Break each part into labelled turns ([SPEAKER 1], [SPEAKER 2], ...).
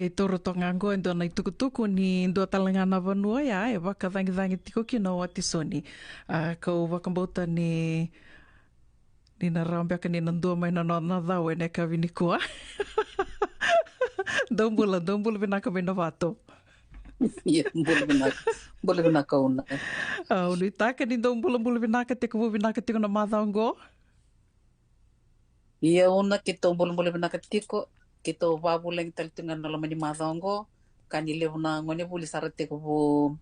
[SPEAKER 1] Kei toro tongango endo na itukutuku ni ndo talangana vanua ya e waka dhangi tiko kino wati soni. Kau wakambauta ni na rambiaka ni na ndua mai na dhau e ne ka vinikua. Dombula vinaka mai na vato.
[SPEAKER 2] Iya, boleh vinaka una.
[SPEAKER 1] Unu taka ni dombula vinaka te kubu vinaka tiko na madhaongo.
[SPEAKER 2] Iya una kita boleh vinaka tiko. Kita wabuleng talitungan dalam ni madhaongo. Kanile una ngone buli sarate kubu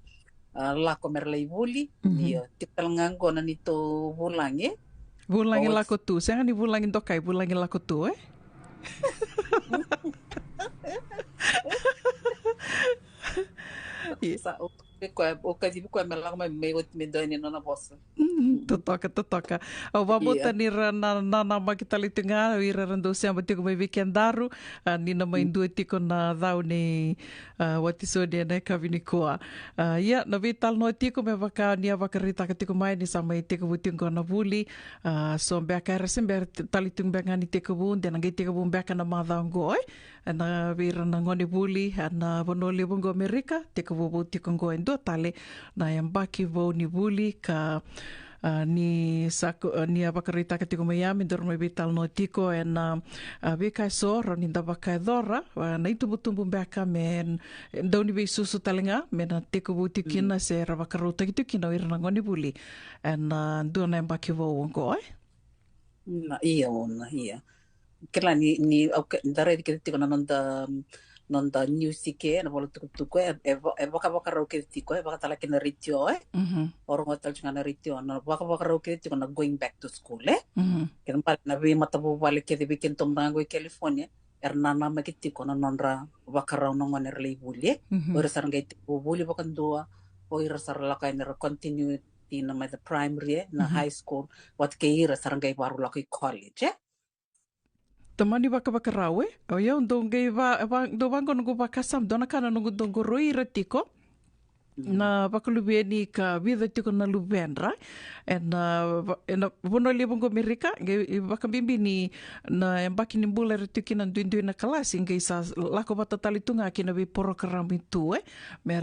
[SPEAKER 2] lako merlai buli. Iya, kita nganggo na nito bulange.
[SPEAKER 1] Bulangi lako tu. Saya ni bulangi dokai, bulangi lako tu
[SPEAKER 2] O kazibi ko melang may me doini na bossa.
[SPEAKER 1] Totoka. O wabuta ni na makita litunga ira rando siamba tiko mai weekendaru ni na mai ndua tiko na dhau ni watisode na kavini koa. Ia na vital no tiko me waka ni wakarita ka tiko mai ni sa mai tiko butingo na vuli so mbeka era sember talitung benga ni tiko bun den ngai tiko bun beka na madhango na vira na ngone vuli na vonoli bungo Amerika tiko bu tiko ngo endo tale na yambaki vo ni vuli ka ni awakarita ka tiko mai ami doro mai vital no tiko e na vikai soro ni da wakai dhora na itumbutumbu mbeka me dauni vei susu talinga me na tiko buti kina se rawakarota ki tukina ira na ngoni buli e na ndua na mbaki vo ongo
[SPEAKER 2] Na iya ona iya. Kila ni dare di tiko na nonda news ke na bolo tuku e baka rau ke tiko e baka tala ke na ritio orang hotel cunga na ritio na baka rau ke tiko na going back to school kan balik na vi mata bo balik ke bikin tombango California nana ma ke tiko na nonra baka rau no ngone rele buli ora sarang ke tiko buli baka dua o ira sar la ka na continue na ma the primary na high school wat ke ira sarang ke baru la college
[SPEAKER 1] Tamani waka rawe, o ia ndonge do wango nungu wakasam, dona kana nungu ndongo roi ratiko, na wakalubie ni ka vida tiko na lubendra, na vono lia bungo Amerika, nge wakabimbi ni na embaki ni mbula ratiki na nduindui na kalasi, nge isa lako batatali tunga kina vi porokarami tu, mer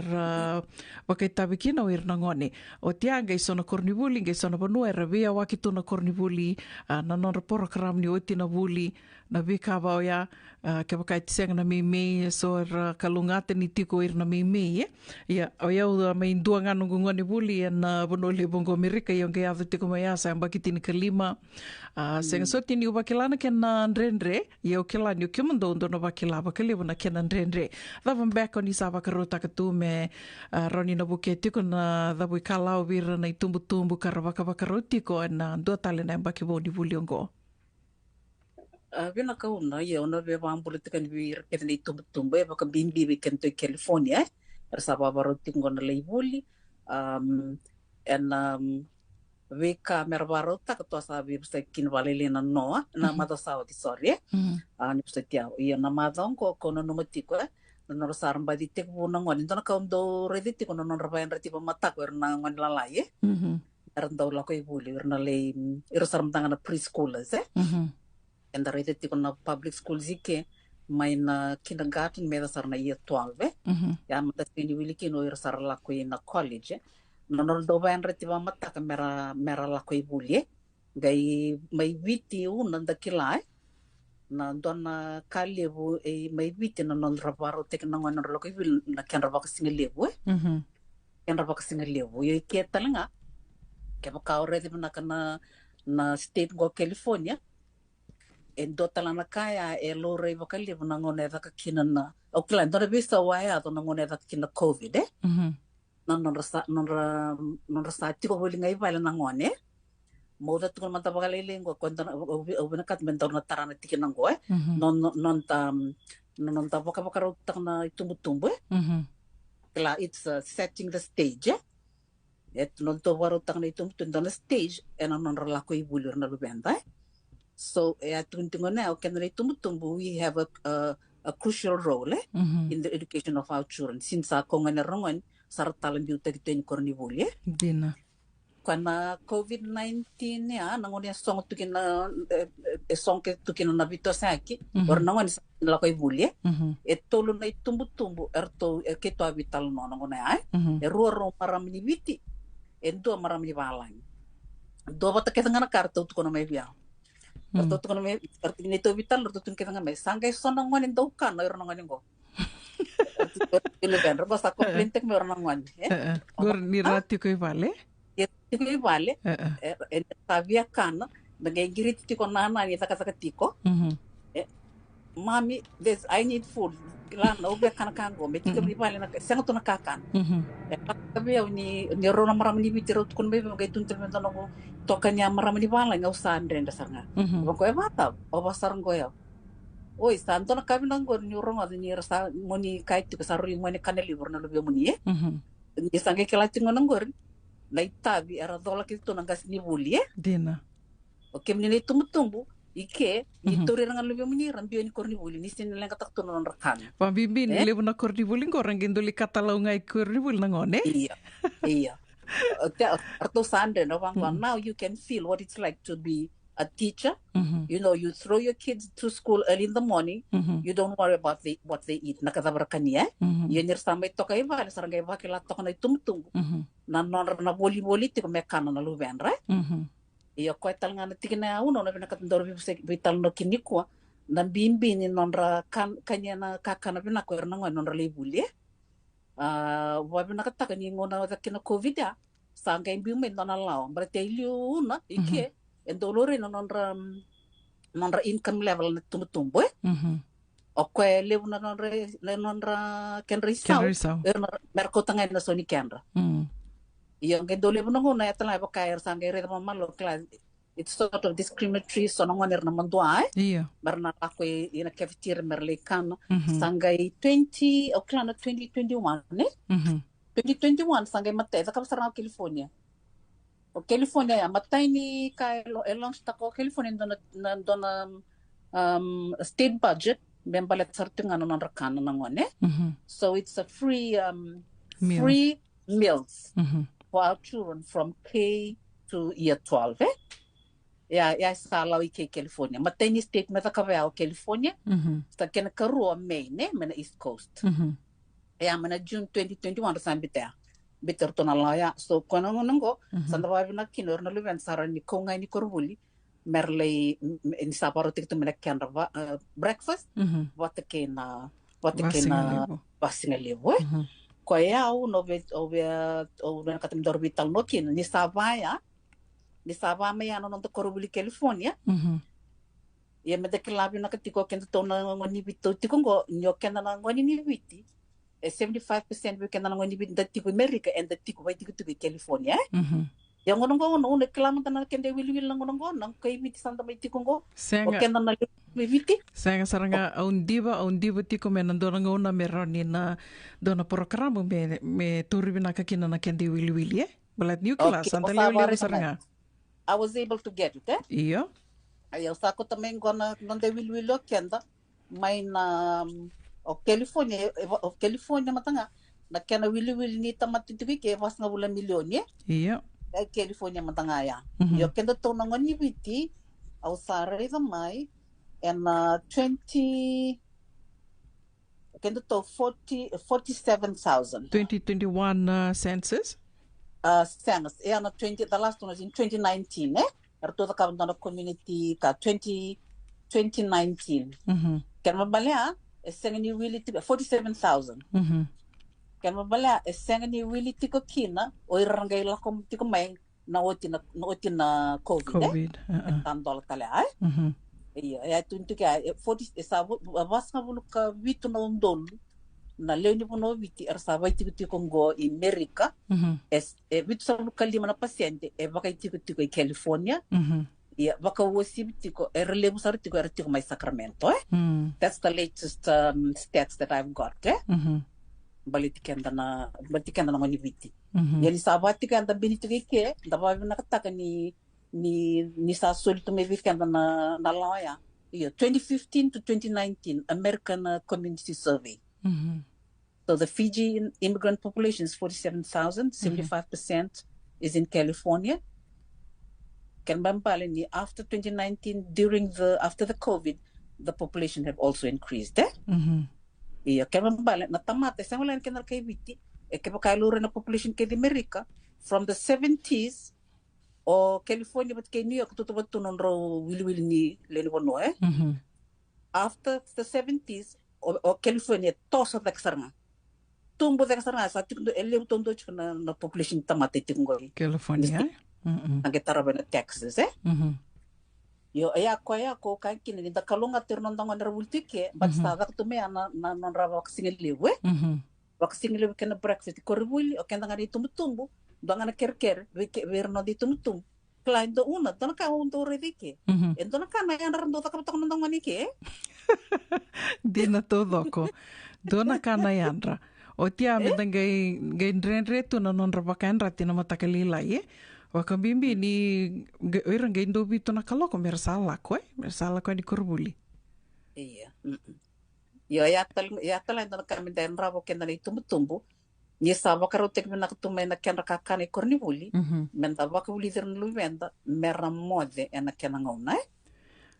[SPEAKER 1] wakaitabi kina o irna ngone. O tia nge isa na kornibuli, nge isa na vanua ravia wakitu na kornibuli, na nonra porokarami ni oti na buli, na vika vau ya ke wakai tisenga na mimi so kalungate ni tiko ir na mimi ia o ia o mai ndua nganu ngoni buli na bonole bongo Amerika ia nge ave tiko mai asa mbakiti ni kalima senga so tini ubakilana ken na ndrendre ia o kilani o kimundo ndo no bakila bakile na ken na ndrendre dava mbeka ni sa bakarota ka tu me roni na buke tiko na dabu kala o vira na itumbu karawaka bakarotiko na ndua tale na mbaki boni buli ngo
[SPEAKER 2] Vena kauna ia ona ve vambule te kan vir ke ni tumbe ba ka bimbi be kan to California rasa ba baro tingo na leibuli ve ka merbaro ta to sa vir se kin valele na no na mata sa oti sorry ni se tia ia na madon ko no no matiko na rasa ramba di te bona ngoni dona ka ndo rediti ko no ramba en reti ba mata ko na ngoni la lai ndo la ko ibuli na le rasa ramba na preschoolers and the rate tiko na public school zike mai na kindergarten me da sarna year 12 ya mata sini wili kino ir sar la ko na college no no do ba en reti ba mata ka mera la ko ibuli gai mai viti una da kilai na dona kalevu e mai viti na non rabaro tek na ngona lo ko bil na kan rabaka singelevu kan rabaka singelevu ye ke talanga ke ba ka reti na kana na state go California en dotalana kaya e lore vakali na ngone da kina na o klan dona vista waya dona ngone da kina covid non rasa tiko holi ngai vale na ngone mo da tukon manta bakali lengo kwanta o bena kat mentor na tarana tikina ngo non ta baka rotak na itumbu kla it's setting the stage et non to warotak na itumbu na stage en non rala ko ibulur na lubenda So, we have a crucial role in the education of our children. Since kongan rongan sartalan biuta kita in kornibulye.
[SPEAKER 1] Dina.
[SPEAKER 2] Kana COVID-19 ya nangoni song tukin na song ke tukin na bito saki or nangoni la koy bulye e tolu na tumbu erto ke to vital no nangona ai e ruoro maramni viti e do maramni balang do bota ke tangana kartu to kono me bia erto to kono me ni to vital erto tun ke tangana me sangai sono ngoni do kan no nangoni go ele ben roba sa komplente me nangoni
[SPEAKER 1] gor ni rati koy vale
[SPEAKER 2] tiko i vale sabia kana nagay girit tiko nana ni taka tiko mami I need food lana ube kana kango me tiko i vale na senga to nakakan sabia ni rona maram ni bitiro kun be nagay tuntel men tono tokanya maram ni vale nga usandre nda sanga ko e mata o basarang ko yo oi santo na kabi nang gor ni ronga ni rasa moni kai tiko saruri moni kaneli borna lobe moni ni sanga kala tingo nang gor na itabi era dola kito nang gas ni buli
[SPEAKER 1] dina
[SPEAKER 2] o kemni ni tumbu ike ni tori rangan lebe muni rambio ni korni buli ni sin lang katak tunon rakan
[SPEAKER 1] pambimbi ni lebu na korni buli ngorang gendoli katalau ngai korni buli nangone
[SPEAKER 2] iya arto sande no bang now you can feel what it's like to be a teacher. You know, you throw your kids to school early in the morning. You don't worry about what they eat. Nakadabarakani Yenir samay to kay ba sarangay ba kila to na tumtung. Na na boli tiko mekano na luben, right? Iyo ko tal nga natikina uno na pinakatandor vital no kinikwa na bimbi ni nonra kanya na kakana pinako na ngwa nonra libuli. Wabi nakataka ni ngona wa kina COVID ya. Sangay bimbi nona lao. Berarti ilio na ike. En dolore nonra income level na tumutumbo o kwe lewu na nonra kenri sau merko tangay na soni kenra yung gendole mo nung na yatala ba kaya sangay reda mamalo class it's sort of discriminatory so nang waner na mandua marna ako ina cafeteria merlekan sangay 20 o klana 2021 2021 sangay mate sa kapsarang California o California ya matay ni Kyle elong stako California dona state budget membalet sarting ano ng rakana ng one so it's a free free meals for our children from K to year 12 ya salaw i California matay ni state meta kabao California sa kinakaruo Maine mena East Coast ya mena June 2021 sambita bitter to na laya so kono ngo sanda ba na kinor na luben saran ni ko ngai ni korbuli merle in saparo tikto mena kanda breakfast what kena basinga levo ko ya uno na katim dorbital no kin ni sabaya me ano no korbuli California ya me de klabi na katiko kento to na ngoni bito tiko ngo nyokena na ngoni ni biti 75% we can ngoni bit dati ko America and dati ko wait to California yang ngono reklamo tan kende wil ngono nang kay bit santa may tiko ngo o kenda na biti
[SPEAKER 1] saya saranga un diva tiko menando ngona meroni na dona programa me turibina kakina na kende wil balat new class santa leo saranga
[SPEAKER 2] I was able to get it
[SPEAKER 1] iyo
[SPEAKER 2] ayo sako tamen gona nande wil kenda may na o California matanga na kena wili ni tamatitiki ke was nga wala milyon
[SPEAKER 1] iya
[SPEAKER 2] California matanga ya yo kenda to na ngoni biti au sare da mai and 20 kenda to 47,000
[SPEAKER 1] 2021 census
[SPEAKER 2] census na 20 the last one was in 2019 erto da kabanda community ka 2019 kan mabalya esengani wili tiko 47,000 kan mabala esengani wili tiko kina o irangay la kom tiko may na otina COVID tandol tala ay iya tuntu ka 40 sabo was nga bulu ka witu na undol na leoni puno witi ersabay tiko ngo America witu sa bulu lima na pasyente baka tiko California yeah, baka wasib tiko relevo sar tiko may Sacramento That's the latest stats that I've got balitikenda na ngoni biti yani sabati kanda biniti ke da ba nakataka ni sa solito me weekend na laya 2015 to 2019 American Community Survey so the Fiji immigrant population is 47,000 75% is in California. Ken bambale ni after 2019 after the COVID, the population have also increased. Iya, ken bambale na tamate sa wala ken kay biti e ke pakalure na population ke di America from the 70s o California but ke New York tutubat tunon ro wili ni leni wono after the 70s o California tosa daksarnga tumbo daksarnga sa tikdo ele tondo na population tamate tingol
[SPEAKER 1] California.
[SPEAKER 2] Anggetara bena Texas yo ko kan kini da kalunga tirnon dangon rawultike but sada to me na non rawa singelewe vaksingelewe ken breakfast korwuli o ken ngari tumtumbu dangana kerker verno di tumtum klein do una dona ka undo redike ento na kana yan rando ta kapta non dangani ke
[SPEAKER 1] Dina todo ko. Dona kana yanra. O tia me dangai gainrenre tu na non rawa kanra tina matakalila ye. Wakabimbi ni orang gaindo bito na kaloko mersala ko di korbuli.
[SPEAKER 2] Iya. Yo ya tal ndo kami den rabo ken na tumtumbu. Ni saba karo tek na kutumay na ken rakakane kornibuli. Men taba ko lider no venda merra mode na ken ngona.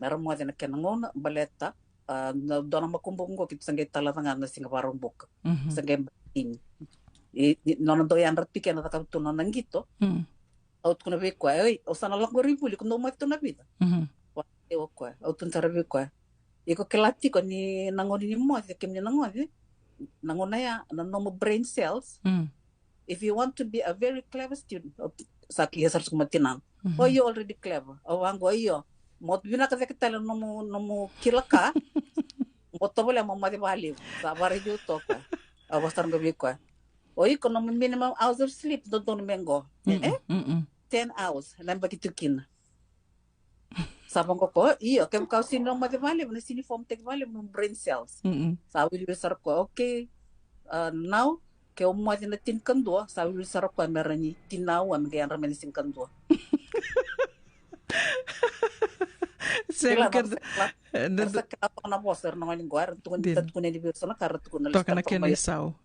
[SPEAKER 2] Merra mode na ken ngona baleta na dona makumbungo kit sangai talatanga na singabarong buk. Sangai in. Non do yan ratike na takatu no nangito. Out kuna be kwa o sana la koribuli kuno mo na vida wa e o kwa out tara be kwa iko kelati ko ni nangoni ni mo ke ni nangoni nangona ya na no brain cells if you want to be a very clever student saki yasar kumatinan you already clever o wango yo mo bina ka tala no mo kilaka mo to bole mo mari bali sa bari ju to ka awasar go be kwa o iko no minimum hours of sleep don't mengo 10 hours lamba kitukin sabang ko iyo kem kau sino madevale na siniform tek vale no brain cells sa will sar ko okay now ke o mo na tin kando sa will sar ko merani tinaw am ge ramen sin kando
[SPEAKER 1] Sela kan
[SPEAKER 2] sa ka na poster no ngin guar tukun tat kun ni persona kar tukun
[SPEAKER 1] to kana ken isau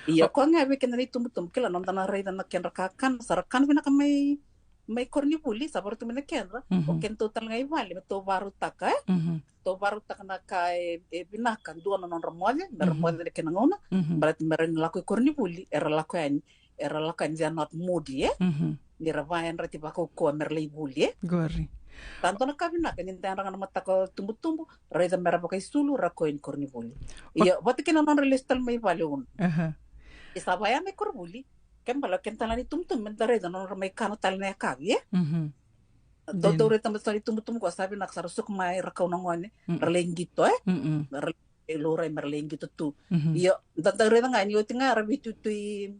[SPEAKER 2] iya ko nga be ken ni tum kila non dana rei dana ken rakakan sarakan bina kamay may kornibuli sabar tu mina ken o ken total ngai vale to baru taka na kai binakan duan non ramole de ken ngona barat meren lako kornibuli era lako dia not moody ni ravayan rati bako ko merlei buli
[SPEAKER 1] gori
[SPEAKER 2] tanto na kabina ken intang na mata ko tumbu rei da mera bakai sulu rakoin kornibuli iya wat ken non relistal may vale un Isabaya may korbuli, ken bala ken talani tumtum mentare da non may kano talne kabi Dotore tambah tali tumtum ko sabi naksarusuk may rakaw nang wane relengito lora merlengito tu iyo datare nga niyo tinga rabi tutui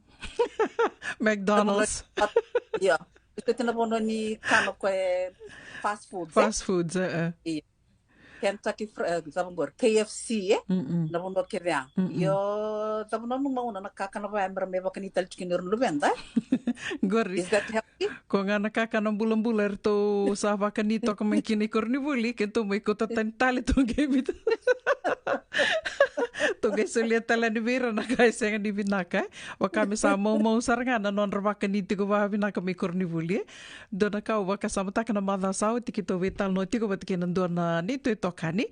[SPEAKER 1] McDonald's
[SPEAKER 2] iyo ito tinapono ni kano ko fast foods iyo Kentucky KFC na mundo kaya yo tapos nung mauna nakakanawa may bakanital chicken rin lubenda
[SPEAKER 1] gori
[SPEAKER 2] is that healthy
[SPEAKER 1] ko nga nakakana bulan-bulan to sa bakanito kamay kinikor ni buli kento may kutatan tali to gamit to guys ulit tala ni Vera na guys yang di binaka wa kami sa mau saranga na non bakanito ko ba binaka may kornibuli do na ka wa kasama ta kana mada sao tikito vital no tiko bat kinan do na nito tokani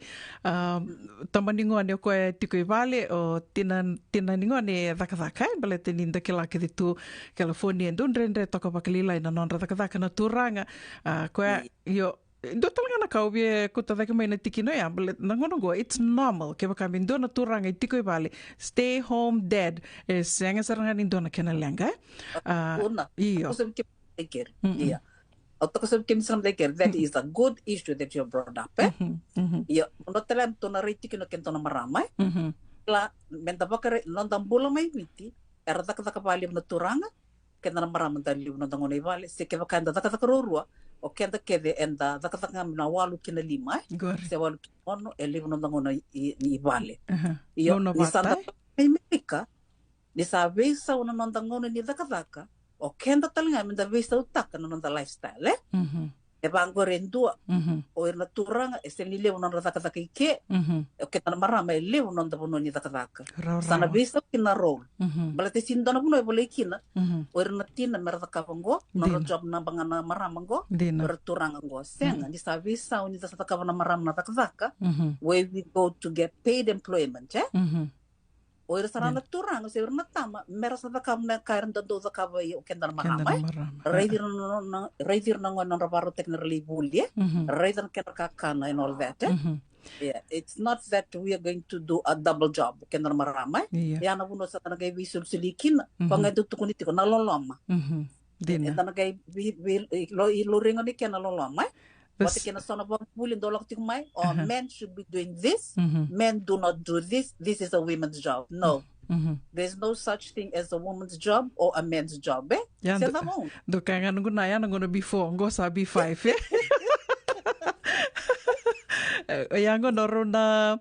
[SPEAKER 1] tamaningo ne ko tiko vale o tinaningo ne dakadaka bale teninda kila kitu California don rendre toka bakalila ina non dakadaka na turanga ko yo do talaga na kaubie kuta dake mai na tikino ya bale nangono go it's normal ke baka min do na turanga tiko vale stay home dad senga saranga ni do na kenalanga iyo
[SPEAKER 2] iya that is a good issue that you brought up iya no telam to na riti kino kento na maramay la menta bakare non dan bula mai viti era taka pali na turanga kena na maramay dali no dangone vale se ke bakanda taka rorua o kenda kede enda taka na walu kina lima se walu ono eli no dangone i vale iyo ni santa America ni sabe sa no dangone ni taka o kenda talanga minda vista utaka no da lifestyle bango rendua o na turanga e se ni leo non taka ike o ke tana marama e leo non da bono ni taka sana bisa kina role bala te sin dona bono e bole kina o na tina mer taka bango non job na bangana marama go o turanga go senga ni sa bisa o ni taka na marama na taka where we go to get paid employment o sarana turanga se na tama mer sa taka na karan do taka ba o ke tana marama Reidir na ngona rabaro technically bulie, reidir kena kakana and all that. Yeah, it's not that we are going to do a double job. Kena marama. Ya na buno sa tanagay visul silikin, pangay tutukuni tiko na loloma.
[SPEAKER 1] Dina.
[SPEAKER 2] Tanagay iluringo ni kena loloma. What kena sona bang bulin dolok tiko mai? Or men should be doing this. Men do not do this. This is a women's job. No. There's no such thing as a woman's job or a man's job,
[SPEAKER 1] do kaya nga na yan nga before ngo sa B5 Yango norona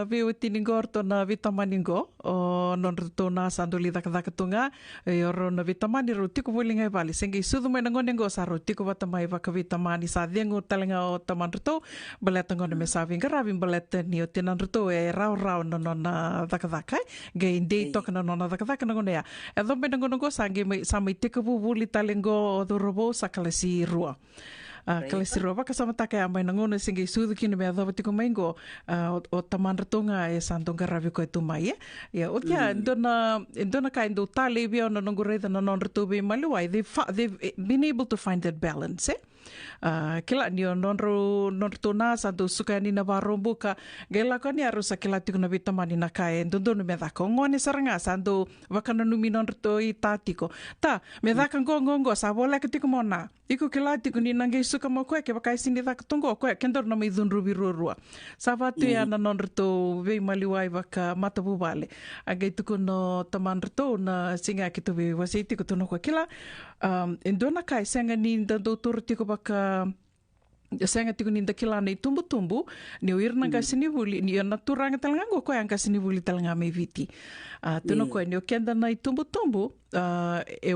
[SPEAKER 1] viu tiningor to na vitamaningo o non to na sanduli dakatunga e orona vitamani ro tiko volinga vale sengi sudu mai ngone ngo sa ro tiko vatamai vaka vitamani sa dengo talenga o tamanrto baleta ngone me sa vinga ravin baleta ni o tinanrto e rau no na dakadaka ge inde to kana no dakadaka ngone ya e do me ngo sangi sa mai tiko vuli talengo o do robo sakalasi rua Kalesiro waka sama take amai nangona singe sudu kina me adova tiko maingo o tamanratonga e santonga ravi ko tu mai ya o kia ndona ka ndo tale bia no ngoreda no nonrto be maluai they've been able to find that balance kila ni nonro na santo suka ni na varombo ka gela ka ni arusa kila tiko na vitamani na ka e ndono me dako ngone saranga santo waka no numi nonrto i tatiko ta me daka ngongo sa bola ka tiko mona iko kila tiko ni nange suka mo koe ke wakai sini daka tongo koe kendor na mai dhunru virurua sa vatu ya na nonrto vei maliwai waka matabu vale agai tuko no tamanrto na singa ki tu ve wasi tiko tono koe kila endona kai senga ni ndando turu tiko baka senga tiko ni ndakila nei tumbu ni o irna ga sini vuli ni na turanga talanga go koe anga sini vuli talanga me viti tono koe ni o kenda nei tumbu e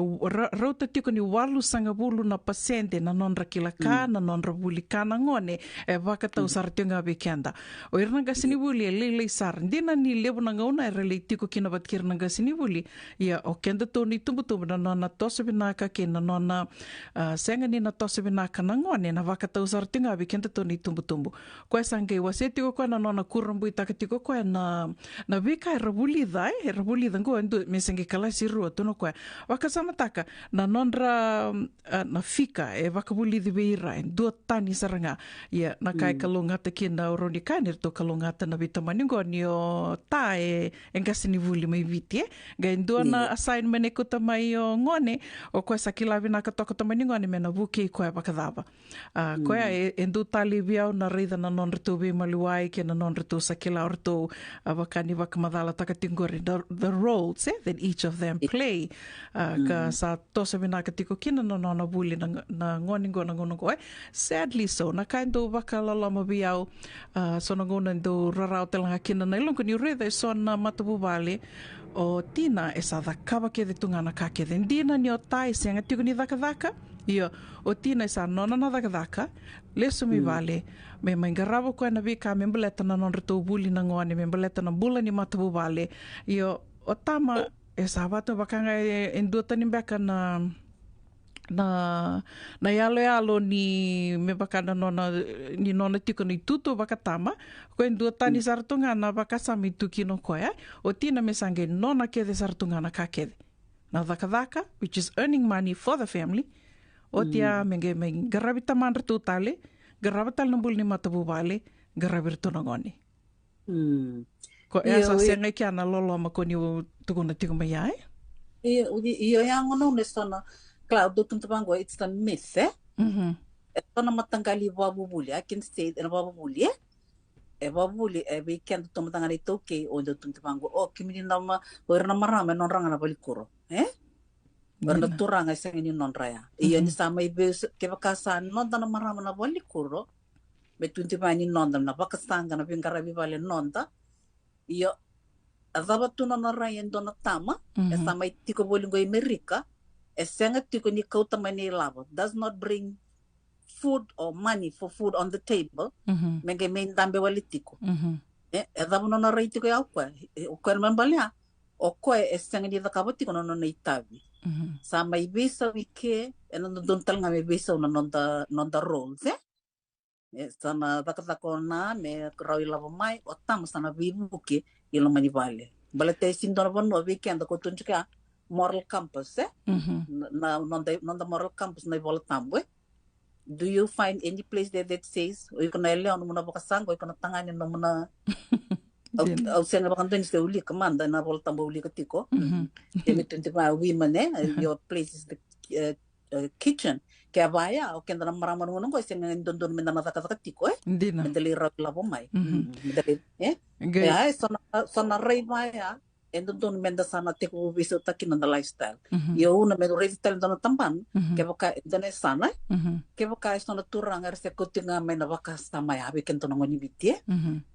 [SPEAKER 1] rauta tiko ni walu sanga bulu na pasente na nonra kila ka na nonra vuli kana ngone e waka tau sartionga be kenda o irna ga sini vuli e lele sar ndina ni levo na ngauna e rele tiko kina bat kirna ga sini vuli ia o kenda to ni tumbu na nona tose binaka ke na nona senga ni na tose binaka na ngone na waka tau sartionga be kenda to ni tumbu koe sange waseti ko na nona kurambu itaka tiko koe na vika e ravuli ngo endo me sange kalasi rua tono koe waka samataka na nonra na fika e wakabuli di beira en dua tani saranga ia na kai kalongata ki na oroni kainir to kalongata na vitamani ngo ni o ta e engasini vuli mai viti ga endua na assignment e kuta mai o ngone o koe sakilavi na katoko tamani ngone me na vuki koe wakadava koe endu tali viau na reida na nonrito be maluai ke na nonrito sakila orto wakani wakamadala takatingori the roles that each of them play ka sa tosa vinaka tiko kina no nona vuli na ngoningo na ngoningo sadly so na kaindo wakalalama biau so na ngonando rarao telanga kina na ilongo ni reda so na matabu vale o tina e sa dhakawa ke de tungana ka ke de ndina ni o tai senga tiko ni dhaka ia o tina e sa nona na dhaka leso mi vale me maingaravo ko na vika me mbeleta na nonrito vuli na ngone me mbeleta na bula ni matabu vale ia o tama e sabato bakanga e nduta ni beka na yalo ni me bakana nona tiko ni tuto bakatama ko nduta ni sartunga na bakasami tukino koya o tina me sange nona ke de sartunga na kakede na dhaka which is earning money for the family o tia menge garabita mandra tutale garabatal nambul ni matabu vale garabirto nangoni ko esa senga ki ana lolo ma ko ni tukuna tiko mai ai
[SPEAKER 2] iyo yang ono nesana cloud do tuntabango it's the myth na matangali babubuli I can say na babubuli babubuli weekend to matangani toke o do tuntabango o kimini na ma na marama non ranga na balikuro Berna turanga senga ni non raya iyo ni sama ibe ke bakasan non na marama na balikuro betuntibani non na bakastanga na bingarabi vale nonda iyo adaba tuna na raya ndona tama sama tiko bolingo Amerika senga tiko ni kauta mani lava does not bring food or money for food on the table, menge main dambe walitiko. Edha no na reitiko ya o ko membalia o ko e sengi da kabotiko no na itabi. Sa mai bisa wike no don tal nga me bisa no da roles sana dakatako na me rawi lava mai o tam sana vibuke ilo mani vale. Balate sindor bon no weekend ko tunjuka moral campus na non the moral campus na voltambo. Do you find any place there that says o iko na ele ono muna bakasang o iko na tangani no muna au senga bakanto ni uli kamanda na voltambo uli katiko. Emi 25 women your place is the kitchen. Kaya baya o kenda na marama no ko senga ndon menda na katiko
[SPEAKER 1] Dina.
[SPEAKER 2] Medali lavo mai. Medali ya sona rei baya endon menda sana teko viso takin na lifestyle. Yo una me lifestyle na tampan ke baka dane sana ke baka sona turang ar se kutinga me na baka sama ya bikin to ngoni bitie.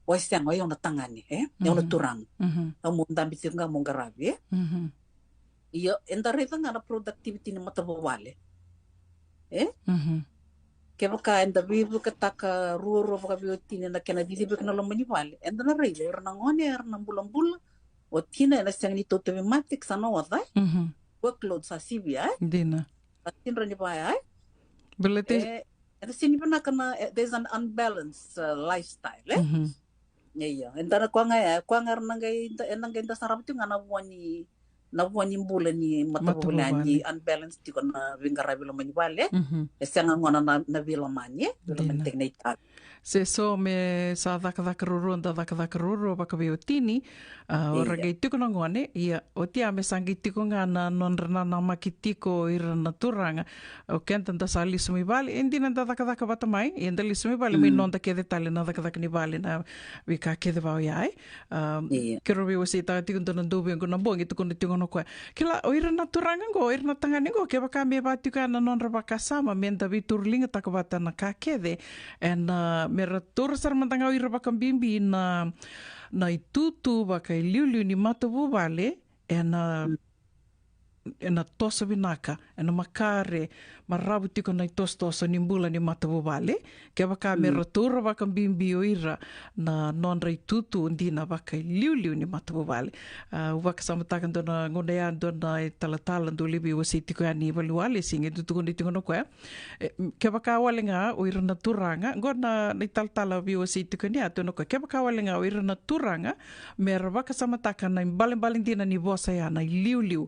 [SPEAKER 2] O siang o yo na tangani yo na turang. O munda bitinga mongarabi yo enda rei na productivity ni matabawale. Ke baka enda bibu kataka ruo baka biotine na kena bibi na lomani vale enda na rei le na ngone na bulan o tina na sengi toto matik sana wada workload sa sibia
[SPEAKER 1] Dina.
[SPEAKER 2] Atin ni baya
[SPEAKER 1] Belete.
[SPEAKER 2] Enda sini pernah kena there's an unbalanced lifestyle yeah enda na kwa ngai enda sarap tu ngana wani mbula ni matabulan ni unbalanced tiko na vingara bilo mani vale senga ngona na bilo mani bilo mantek na ita
[SPEAKER 1] Se so me sa daka ruru anda daka ruru baka beotini o ragai tiko na ngone ia o tia me sangi tiko nga na nonrana na makitiko ira na turanga o kenta da sali sumi vale endi na daka bata mai enda li sumi vale me nonda kede tale na daka ni vale na wika kede vau ia kero be wasi ta tiko na dobe ngo na bongi tiko na tiko na kwa kila o ira na turanga ngo ira na tangani ngo ke baka me ba tiko na nonra baka sama menda viturlinga taka bata na ka kede and mera tora saramantanga o ira bakambimbi na itutu baka liuliu ni matavu vale na tosa vinaka na makare marabu tiko na tosa ni mbula ni matavu vale ke baka mera tora bakambimbi o ira na nonra itutu ndina baka liuliu ni matavu vale ubaka samatakan dona ngonea dona talatala ndo libi wasi tiko ani valuale singe tutu ndi tiko no kwa ke baka walenga o ira na turanga ngona ni taltala bi wasi tiko ni atu no kwa ke baka walenga o ira na turanga mera baka samatakan na baleng dina ni bosa ya na liuliu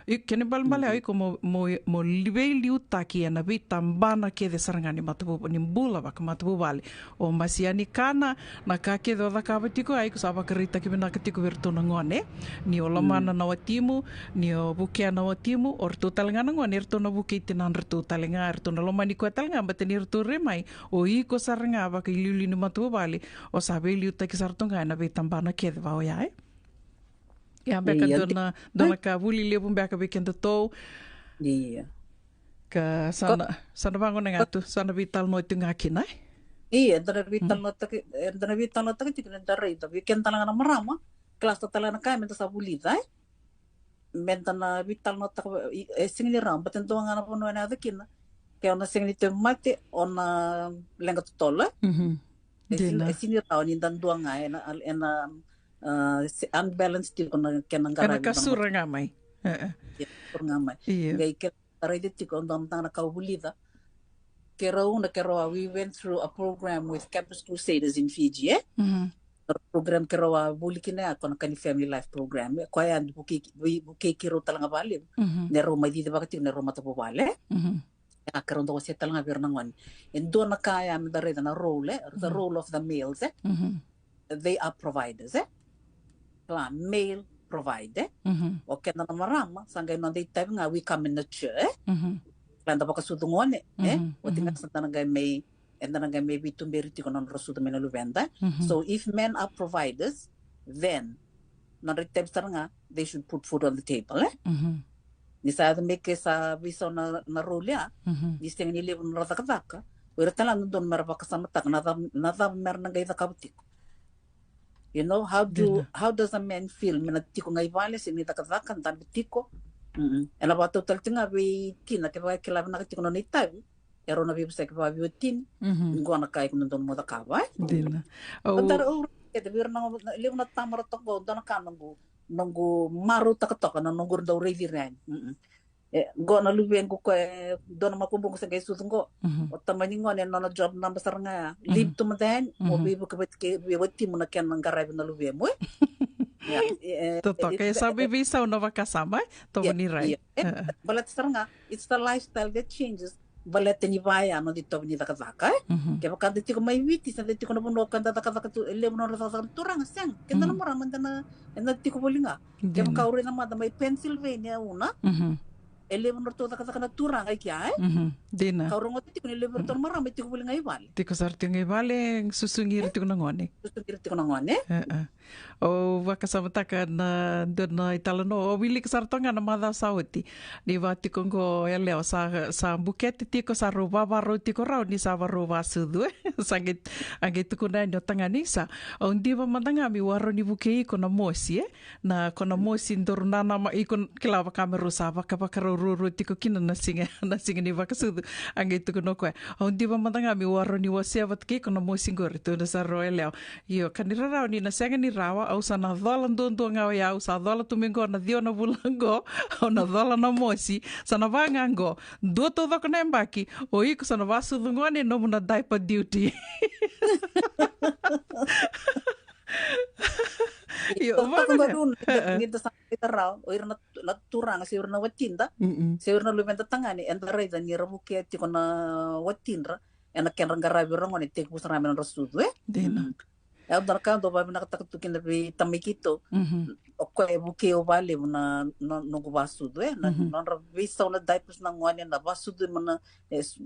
[SPEAKER 1] kene balmbale ai ko mo liu taki ana vi tambana ke de sarangani matabu ni mbula baka matabu vale o masiani kana na ka ke do da ka batiko ai ko saba karita ki bina katiko vertona ngone ni o lamana na watimu ni o buke na watimu or to talngana ngone erto na buke tinan erto talenga erto na lomani ko talnga bateni erto remai o i ko saranga baka liuli ni matabu vale o sabe liu taki sartonga na vi tambana ke de va ai ja beka dona ka vuli lepo beka bekende tou.
[SPEAKER 2] Iya.
[SPEAKER 1] Ka sana bango na ngatu sana vital no tunga kinai.
[SPEAKER 2] Iya, dana vital no taki tikina darai da weekend talanga na marama. Kelas talanga kai menta sa vuli dai. Menta na vital no tak singli ram baten to ngana pono na dakina. Ke ona singli te mate ona lenga tola. Singli raw ni dan duanga ena unbalanced tiko na kenangara
[SPEAKER 1] kasura ngamai
[SPEAKER 2] ngamai ngai ke ready tiko ndam tana ka bulida kero we went through a program with Campus Crusaders in Fiji program kero bulikina akon kan family life program ko ya buki kiro talanga bali ne roma di bakati ne roma tapo bale kero ndo se talanga bernangon endo na kaya me dare na the role of the males they are providers male provider o kena na marama sangay no dei tabi nga we come in the church landa baka sudungone o tinga santa nga may bitumberi tiko non rosudo mena luvenda so if men are providers then non riteb nga they should put food on the table ni sa make sa viso na rolia ni steng ni lebu na rakataka o retala no don merba kasama tak na mer nga ida kabutiko. You know, how does a man feel? Mina tiko ngai vale sini takatakan tan tiko. Ela ba total tinga be kina ke ba kila na tiko no nitai. ero na vivo sek va viotin ngona kai kun don moda kava
[SPEAKER 1] Dina.
[SPEAKER 2] Bentar kita biar nang liu na tamar tok go don kan nunggu maru tak tok na nunggu do ready ran go na luben ko don ma kumbung sa kay susungo otamani ngone na job na besar nga lib to madan mo bibo ka bet ke biwati mo na ken nang garay na luben mo
[SPEAKER 1] Toto, kaya sabi visa na makasama, to maniray.
[SPEAKER 2] Balat saranga, it's the lifestyle that changes. Balat ni vaya no dito ni takazaka. Kaya baka dito ko may witi sa dito ko na puno kan takazaka tu ele mo na sa turang sang. Kaya na mo raman na dito ko bolinga. Kaya baka uri na may Pennsylvania una. Ele mo to takazaka na turang ay kya
[SPEAKER 1] Dina.
[SPEAKER 2] Kaurong dito ko ni Liberton maram dito ko bolinga ibal.
[SPEAKER 1] Tiko sarti ng ibale, susungir tiko nangone.
[SPEAKER 2] Susungir tiko nangone.
[SPEAKER 1] O wakasama na doon na italano o wili kasarto nga na mada sauti ni vati kongo eleo sa bukete tiko sa ruba baro tiko raw ni sa ruba sudu sangit angit ko na nyo tanganisa o hindi ba mandanga mi waro ni bukei ko na mosi na ko na mosi ndorna na ma ikon kilava kameru sa baka ruru tiko kina na singa ni vaka sudu angit ko no ko o hindi ba mandanga mi waro ni wasi avat ke ko na mosi ngor to na sa ro eleo yo kanira raw ni na senga ni rawa au sa na dhola ndondo ngao ya au sa dhola tumingo na dio na bulango au na dhola na mosi sa na vangango do to dhoko na mbaki o iko sa na vasu dhungone no muna diaper duty
[SPEAKER 2] Yo baru kita kita raw o irna turang si irna watinda si irna lumenta tangani enda reza ni rabuke ti kona watinra ena kenra ngarabi rongone tek busara men rasudu
[SPEAKER 1] Dina.
[SPEAKER 2] Darka do ba na takatukin na bi tamikito o ko e buke o vale na no go basudu na non revista na diapers na ngone na basudu na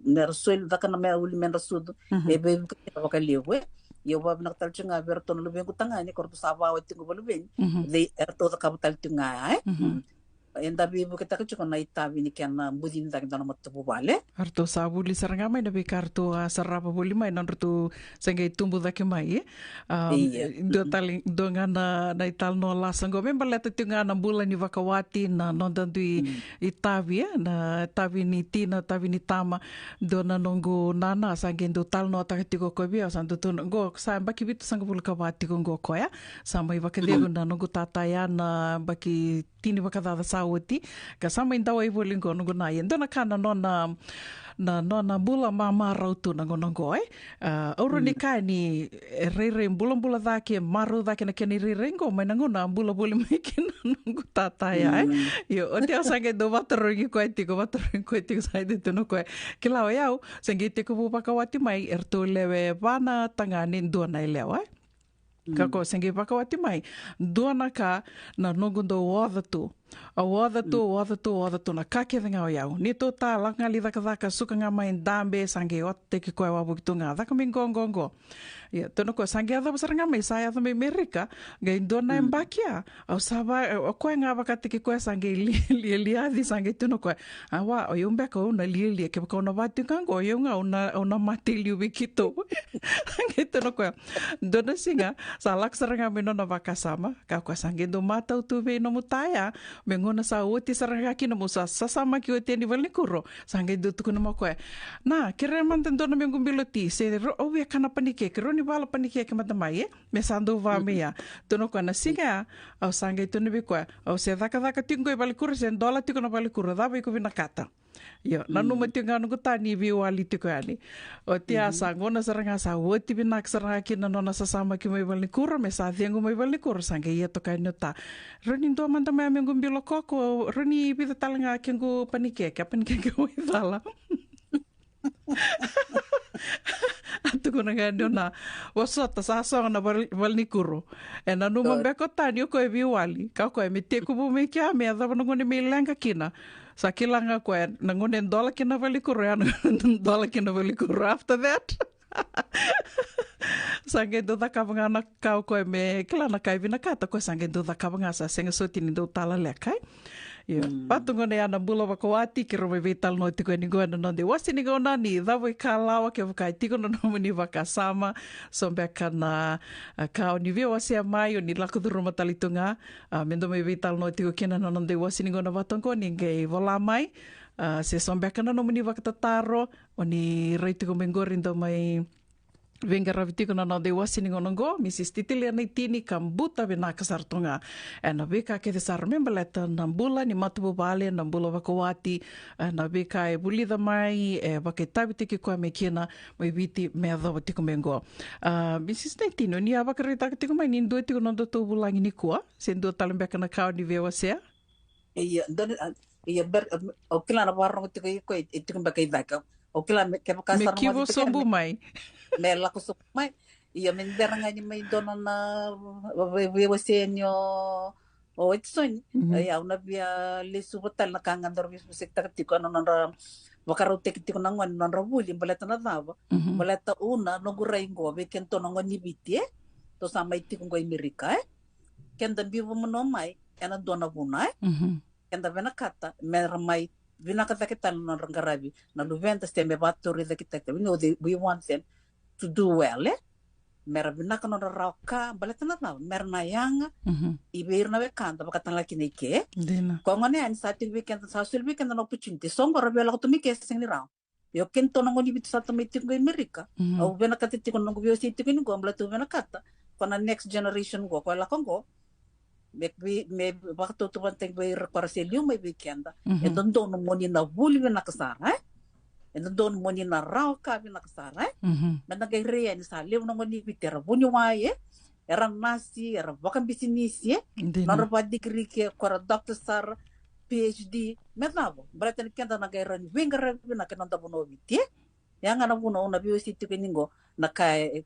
[SPEAKER 2] nersoil da kana me uli men rasudu e be ko ka lewe yo ba na talchinga berto no lubeng kutanga ni korto saba o tingo lubeng de erto da kapital tinga enda bibu kita ko na itabi ni kana budin da kana matu bale
[SPEAKER 1] Arto sabuli saranga mai na be karto sarapa buli mai nan rutu sangai tumbu da ke mai do taling do ngana na ital no la sango member leta tinga na bula ni vakawati na non dandu itabi na tabi ni tina tabi ni tama do na nongo nana sangai do tal no ta tiko ko bia santo to go sa baki bitu sango bula kawati ko go ko ya samai vakadego na nongo tataya na baki tini vakadada sauti ka sama indawa ivolingo nongo na yendo na kana na bula mama rautu na ngonongo oro ni kai ni rere bula dake maru dake na keni rengo mai na ngona bula mai kina nongo tataya yo o te asange do watarongi ko etiko sai de no ko kilawa yau sange te ko pakawati mai erto lewe bana tangani do na lewa kako sange pakawati mai do na ka na nongo do wadatu a wada na kakevenga o yau. Ni to ta langa li daka suka nga mai dambe sange o te ki koe wabu ki tunga. Daka mi ngongongo. Ya, tono ko sange ada besar nga mai saya me Amerika. Ga indona embakia. Au saba o koe nga baka te ki koe sange li adi sange tono koe. Awa o yumbe ko na li ke ko na vatu kango o yunga ona mati liu bikito. Sange tono koe. Dona singa sa laksar nga me nona baka sama. Ka ko sange do mata tu ve no mutaya. Mengona sa uti sarangaki na mo sa sasama ki uti ni valikuro sangai dutu kuna mo koe na kire man tendo na mengu biloti se o we kana panike kiro ni bala panike ke matamai me sando va me ya tono ko na singa au sangai tono bi koe au se daka tingo e valikuro se dola tiko na valikuro da ko vina kata yo na no matinga no tani vi wali tiko ani o te asangona saranga sa uti binak sarangaki na nona sasama ki mai valikuro me sa thiengo mai valikuro sangai ia to kai nota roni do man tamai mengu koko roni pita talanga kengo panike ko idala atu kona ngano na wasota sa na valnikuro e na numa beko tani ko e viwali ka ko e mete ko me kia me da no ngone me langa kina sa kilanga ko na ngone dola kina valikuro ya dola kina valikuro after that sange do da kabanga na kau ko me klana kai vina kata ko sange do da kabanga sa senga sotini do tala lekai patungo ne ana bula wakawati ki rome vital no tiko ni goana no de wasini gona ni dawe kalawa ke vakai tiko no ni vakasama sombe kana kau ni via wasia mai ni laku du roma talitunga mendo me vital no tiko kena no de wasini gona vatongo ni nge vola mai Se sombekana no mani wakatataro o ni reitiko mengori ndo mai venga ravitiko na de wasini ngonongo Mrs. Titili ana tini kambuta vena kasartonga na veka ke sar membaleta na bula ni matubu vale na bula wakawati na veka e bulida mai e waketavi tiki kwa mekina mai viti meadho tiko mengo Mrs. Titino ni avakarita tiko mai ni ndo tiko na to bulangi ni kwa se ndo talembeka na kao ni vewa sea
[SPEAKER 2] iya ber okila na barong tiko ko itiko mbaka idaka okila ke
[SPEAKER 1] me
[SPEAKER 2] pakasar
[SPEAKER 1] kivo sombu mai
[SPEAKER 2] Mela ko sa may iya mendera nga ni may doon na wewasenyo o itson ay na via lisubutal na kangandor bisik takatiko ano nara wakarote kitiko nangon nara wuli baleta na dava baleta una no guray ngo be kento nangon ni bitie to sama itiko ngo Amerika kenda bibo mo no may ena dona bunay kenda vena kata mer may vinakata kita no rangarabi na luventa stembe batori da kita we want them to do well mera binaka no rauka baletana na mer na yang ibir na bekanta bakatan laki ni ke ko ngone an sa weekend sa sul weekend no opportunity songo rabela ko tumi ke sing ni raw yo kento no ngoni bit sa tamitik go Amerika au benaka titi ko no go biositi ko ni go amblatu benakata ko na next generation go ko la kongo me bakto to banteng bay reparaselium may weekend e don no ngoni na wuli benakasara and doon mo ni na raw kami nakasara na nagayreya ni sa liw na ngoni bitera bunyo wae era nasi era bakang bisinisi na raba degree ke kora doctor sar PhD metabo bratan kenda nagayran wingar na kananda buno biti yang ana buno na biositi keningo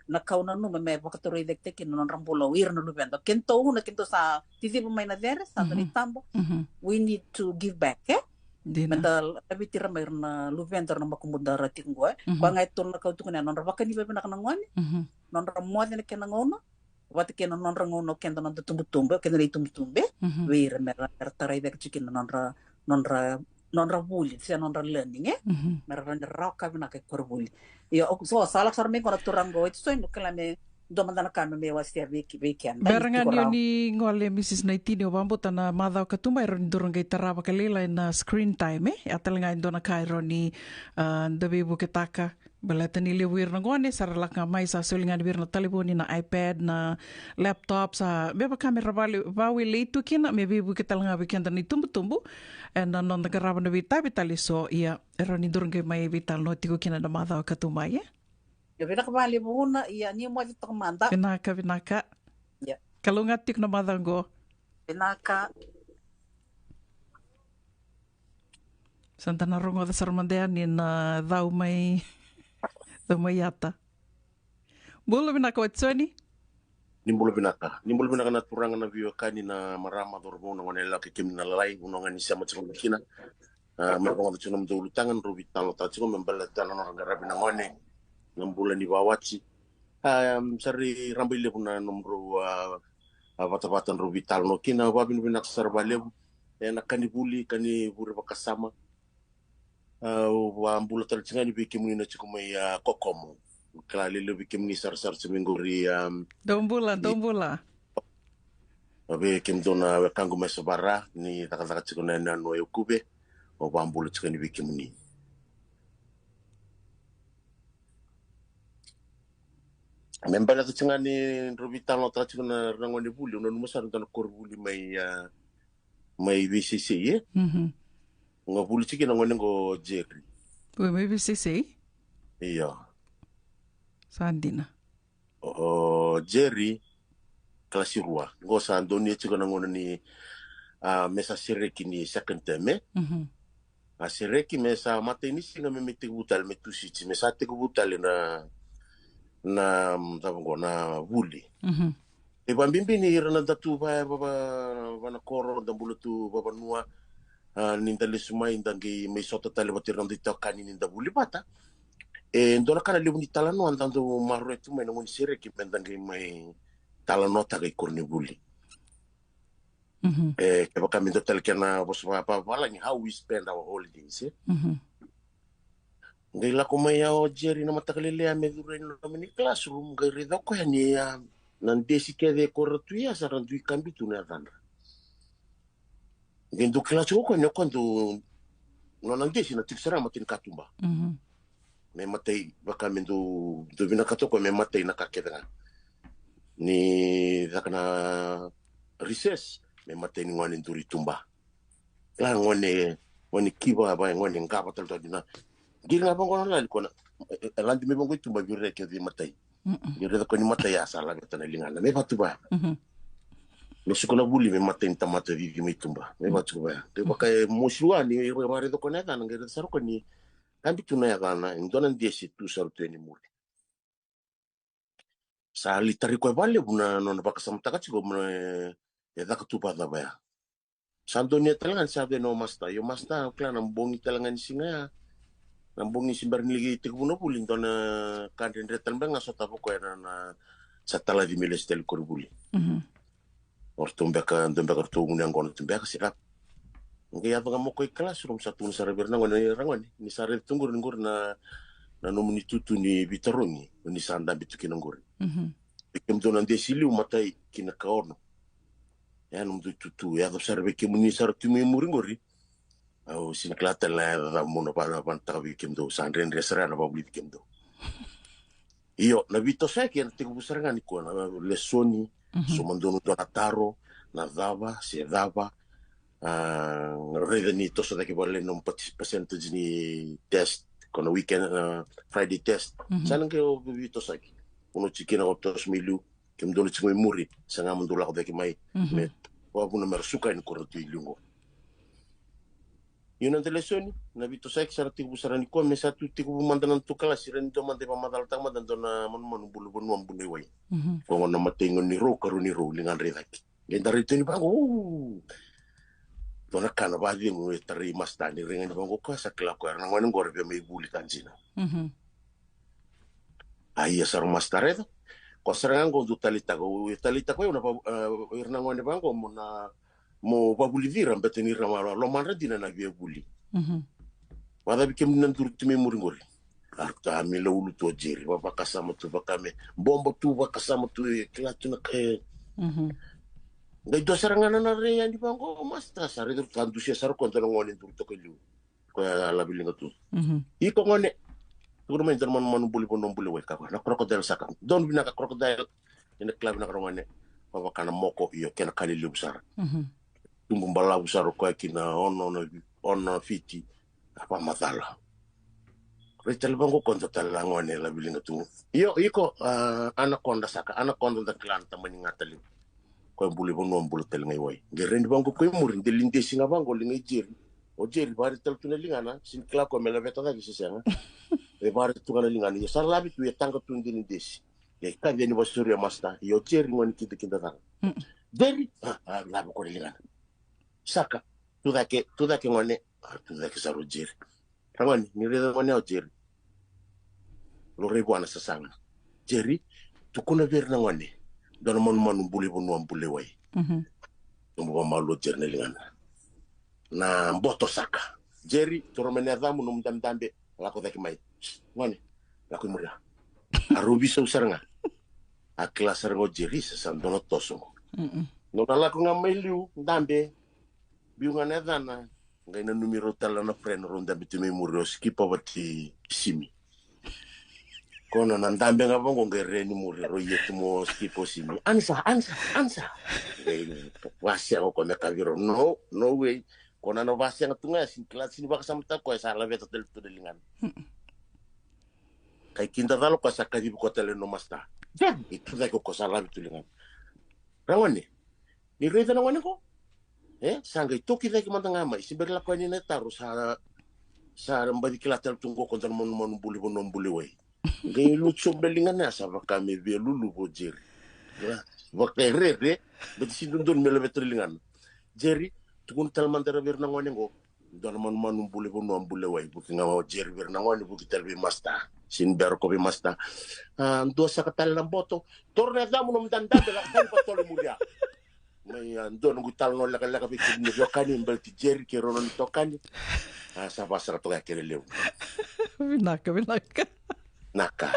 [SPEAKER 2] nakauna no me bakatoro idekte kin non rambulo wir no lubendo kento una kento sa tisi may na deres sa tambo we need to give back Mental tapi tira may na luventer na makumudara tinggo kwa nga ito na kautuko na non rabaka ni bebe na kanangwani non ramuad na kanangono wati kena non rangono kenda non tumbutumbe kenda ni tumbutumbe wir mera taray dek chikin non ra buli siya non ra learning mera ra ka na kay korbuli yo so salak sarme ko na turango ito so ino kalame domandana kami me wasia weekend
[SPEAKER 1] barangan yo ni ngole Mrs. Naitini o bambo tana madao katuma ero ni durungai taraba kalela na screen time atalenga indona kairo ni ndabe buketaka balata ni lewir na ngone saralaka mai sa sulinga ni na telefoni na iPad na laptop sa beba kamera bawi leitu kina me bebu ketalanga weekend ni tumbu and non garaba na vitali so ia ero ni durungai mai vital no tigo kina na madao katuma
[SPEAKER 2] Ya bina kabali muna iya ni mo dito kumanda.
[SPEAKER 1] Binaka.
[SPEAKER 2] Ya.
[SPEAKER 1] Kalungat tik na madango.
[SPEAKER 2] Binaka.
[SPEAKER 1] Santa na rongo da sarmandean in daw may yata. Bulo binaka watsoni?
[SPEAKER 3] Nimbulo binaka na turangan na view kani na marama dorbo na wanela kikim na lalai unongan ni sama chunga kina. Merong da chunga mdulu tangan rubi talo ta chunga membalata na ngarabi na ngone. Ng bulan di bawachi sari rambile kuna nomro bata-batan rubital no kina babin binak sarbalew nakani buli kani buri bakasama wa ambula talchinga ni bikim ni chikumay kokomo klali le bikim ni sar seminguri
[SPEAKER 1] dombula
[SPEAKER 3] abe kim dona kangu mesabara ni takataka chikuna na no yukube o ambula chikani bikim ni Membala tu cenga ni rubitan lo teracu na rangwani buli, una numasar tan kor buli mai VCC ye. Nga buli ciki nangwani ngo Jerry.
[SPEAKER 1] Bui mai VCC?
[SPEAKER 3] Iya.
[SPEAKER 1] Sandina.
[SPEAKER 3] Jerry klasi rua. Ngo sandoni ciki nangwani ni mesa sireki ni second term sireki mesa mata ini singa memiti butal metusi ci mesa te butal na buli. E bambimbi ni rana datu ba na koro da bulutu baba nua ninda lesuma indangi mai sota tale batirang dito kanini da buli bata. E ndona kana lebu ni talano andando maru etu mai ngoni sere ki pendangi mai talano ta kai kurni buli. E ke baka mindo tel kana bos apa wala ni how we spend our holidays. Ngai la ko mai o Jerry na matakalele me dure no mini classroom ngai rida ko ni nan desi ke de kortuia sa randu kambi tu na dan. Ngai do class ko no quando nonang desi na tiksara matin katumba. Me matay baka mendo do vina katoko me matay na kakeda. Ni zakana recess me matay ni ngwan nduri tumba. La ngwane kiba ba ngwane ngaba tal dina. Gira bango na ko na landi me bango tumba virre ke di matay. Virre ko ni matay asala ngata na lingana me batuba. Me sukona buli me matay tamata vivi me tumba. Me batuba. Te baka musua ni mare do koneta ngere saro ko ni kambi tuna ya kana indona ndiesi tu saro teni muri. Sa litari ko vale buna no baka samtaka chigo mna ya tupa da baya. Santo ni talangan sabi no masta. Yo masta kla nambongi talangan singa. Nambongi simbar niligi tikbuno pulin dona kantin retan bang aso tapo ko na sa tala di miles tel korbuli. Or tumbeka tu ngang kono tumbeka sikap. Ngi ya bang mo ko classroom sa tun sa reber na ngone rangwan ni sa re tunggur ngur na nomuni tutu ni bitarungi ni sanda bitu kinangur. Ikem dona desili matai kinakaorno. Ya num tutu ya do serve ke muni sar tumi muringori. Au sinaklata la mono para pantawi kem do sanren resera na babli kem do. Io na vito sai che te busaranga ni ko na lesoni somandono donataro na dava se dava rede ni toso da che volle non percentage ni test con weekend Friday test. Sanang ke o vito sai. Uno cikina otos milu kem do le muri sanga mandula ko da ke mai me wabu na mersuka ni koroti lungo. Yun ang telesoni, nabito sa eksara tiku busarani ko, may satu tiku bumandanan to kala, siren do man de pamadaltang madanto na manumanu bulubun wang buneway. Kung ano matingon ni Ro, karu ni Ro, lingan ridaki. Ganda rito ni Bango, to nakana ba di mo tari mastani ringan ni Bango ko sa klako, nang wanang gorbe may bulitan sina. Ay, sarang mastaredo. Ko sarangan ko do talita ko yun na irnang wan ni Bango mo na mo babuli viram beteni ramalo lo manra dina na vie buli wada bikem nan turtime muringori arta mi lo ulu to jeri baba kasama tu bakame bombo tu bakasama tu klatu na ke ngai do sarangana na re yan di bango masta sare dur kandu sia sar kon tan ngone tur to kelu ko la bilinga tu iko ngone tur men tan man buli bonom buli we ka na krokodil sakam don bina ka krokodil ina klab na krongane baba kana moko iyo kena kali lubsar tumbala usaro ko kina ono fiti apa matala retel bango konta talangone la bilinga tu yo iko anaconda saka anaconda da klanta maningatali ko buli bono bulu tel ngai wai gerendi bango ko murin de linde singa bango lingai jeri o jeri bari tel tuna lingana sin kla ko mela beta da gisanga e bari tuna lingana yo salabi tu yetanga tundi lindesi e kande ni wasuri masta yo jeri ngoni kita dang deri labo ko lingana saka tu da ke ngone tu da ke saru jeri ngone ni re ngone o jeri lo re buana sasanga jeri tu kuna ver na ngone don man buli bonu buli wai tumbo malo jeri ne lingana na mboto saka jeri to romene damu num dambe la ko da ke mai ngone la ko muria arubi so saranga a klasar ngo jeri sasandono toso no la ko ngamai liu dambe biungan edana ngai na numero tala na friend ronda bitumi murio skipa bati simi kono na ndambe ngabongo ngere ni murio yetu mo skipo simi ansa wasia ko me kaviro no way kona no wasia ngatunga sin kelas sini bakasam ta ko sala beta tel tu delingan kai kinda dalo ko sakadi ko tele no masta itu da ko sala bitu lingan rawani ni reda na wani ko sangai toki lagi mantanga mai siber la kwani na taru sa mbadi kilatel tungo kontan mon buli bonom buli wai ngai lucho belingan na sa kami be lulu bojir ya wakte rede bet sidun mele betringan jeri tukun tal mandara ber na ngone ngo don mon buli bonom buli wai buki ngawo jeri ber na ngone buki telbi masta sin ber ko be masta ndo sa katal na boto torna da mun mdanda de la kan patole mulia may don gutal no laka bikin ni yokani mbelti jeri ke ronon tokani sa basra to kere lew
[SPEAKER 1] Vinaka
[SPEAKER 3] naka